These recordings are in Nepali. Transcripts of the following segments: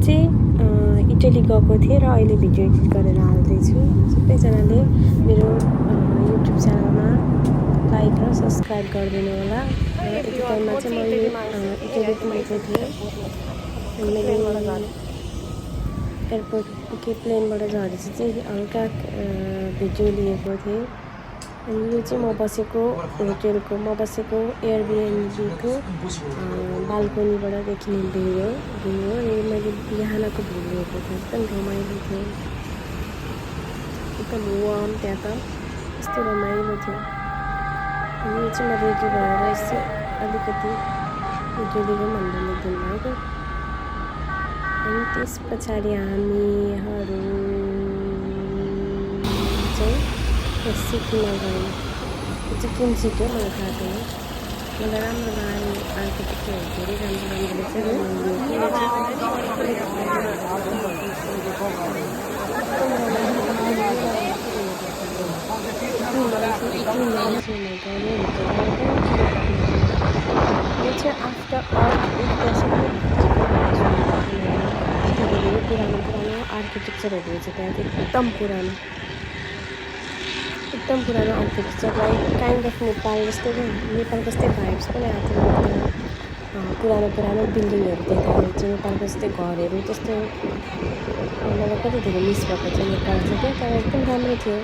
चाहिँ इटली गएको थिएँ र अहिले भिडियो एडिट गरेर हाल्दैछु। सबैजनाले मेरो युट्युब च्यानलमा लाइक र सब्सक्राइब गरिदिनु होला। यति टाइममा चाहिँ मैले इटली पुगेको थिएँ अनि मैले एयरपोर्ट के प्लेनबाट झरेपछि चाहिँ हल्का भिडियो लिएको थिएँ। अनि यो चाहिँ म बसेको होटेलको एयरबिएनबीको बाल्कनीबाट देखिने भ्यू हो। अनि मैले बिहानको भ्यू लिएको थिएँ, एकदम रमाइलो थियो, एकदम वार्म, त्यहाँ त यस्तो रमाइलो थियो। अनि यो चाहिँ म रेडी भएर यसो अलिकति भिडियो लिएर भनेर निक्लिनु भएको। अनि त्यस पछाडि हामीहरू चाहिँ सिटीमा गयौँ। यो चाहिँ कुन सिटी हो मलाई थाहा छैन, मलाई राम्रो लाग्यो। आर्किटेक्चरहरू धेरै राम्रो रहेछ। यो चाहिँ आफ्टर अर्थ पुरानो आर्किटेक्चरहरू रहेछ। त्यहाँ चाहिँ एकदम पुरानो आर्किटेक्चरलाई काइन्ड अफ नेपाल जस्तै भाइब्स पनि आएको थियो। पुरानो बिल्डिङहरू देखाएको चाहिँ नेपालको जस्तै घरहरू त्यस्तो मलाई कति धेरै मिस भएको थियो नेपाल चाहिँ क्या। तर एकदम राम्रो थियो,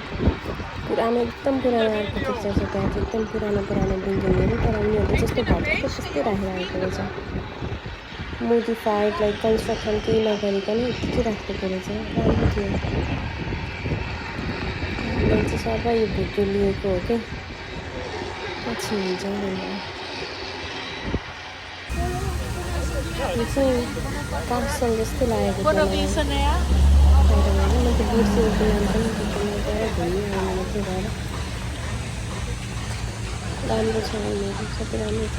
एकदम पुरानो आर्किटेक्चर छ त्यहाँ चाहिँ, एकदम पुरानो बिल्डिङहरू। तर उनीहरूले जस्तो भएको त्यस्तै राखिरहेको रहेछ, मोडिफाइड लाइक कन्स्ट्रक्सन केही नगरिकन यत्तिकै राखेको रहेछ, राम्रो थियो। मैले चाहिँ सबै यो भिडियो लिएको हो कि पछि हुन्छ भनेर। यो चाहिँ कासल जस्तै लागेको थियो मलाई। मैले बिर्सेको नाम पनि घुमिआउनु थियो घर। राम्रो छ, सबै राम्रो छ।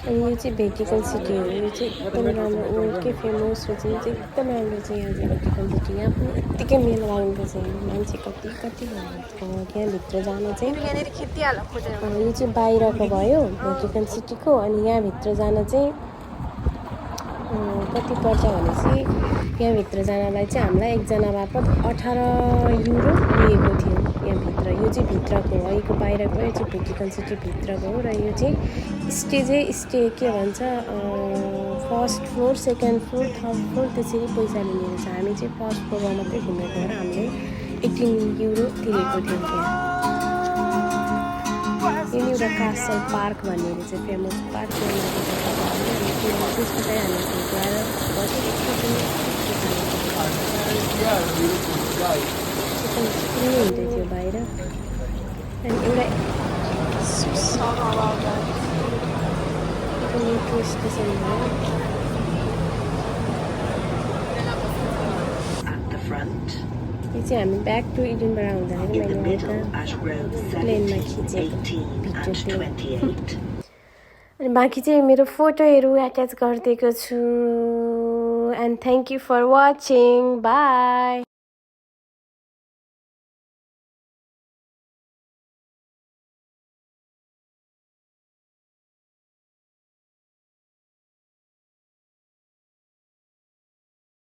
अनि यो चाहिँ भेटिकन सिटी हो। यो चाहिँ एकदम राम्रो वर्ल्डकै फेमस हो चाहिँ, यो चाहिँ एकदम राम्रो छ। यहाँ चाहिँ भेटिकन सिटी, यहाँ पनि यत्तिकै मेला लाग्नुपर्छ। मान्छे कति यहाँभित्र जान चाहिँ यो चाहिँ बाहिरको भयो भेटिकन सिटीको। अनि यहाँभित्र जान चाहिँ कति पर्छ भनेपछि यहाँभित्र जानलाई चाहिँ हामीलाई एकजना बापत 18 युरो लिएको थियो यहाँभित्र। यो चाहिँ भित्रको हो, यो बाहिरको, यो चाहिँ भेटिकन सिटी भित्रको हो। र यो चाहिँ स्टे के भन्छ first floor, second floor, third floor त्यसरी पैसा लिने रहेछ। हामी चाहिँ फर्स्ट फ्लोरमा मात्रै घुमेको र हामीले 18 युरो तिरेको थियौँ त्यहाँ। यो एउटा कासल पार्क भन्ने रहेछ, फेमस पार्क। त्यसको चाहिँ हामी घुमाएर हुँदै थियो बाहिर। अनि एउटा मेट्रो स्टेसन भयो। यो चाहिँ हामी ब्याक टु इडेनबाट आउँदाखेरि मैले प्लेनमा खिचेको भिडियो। अनि बाँकी चाहिँ मेरो फोटोहरू एट्याच गरिदिएको छु। And thank you for watching, by.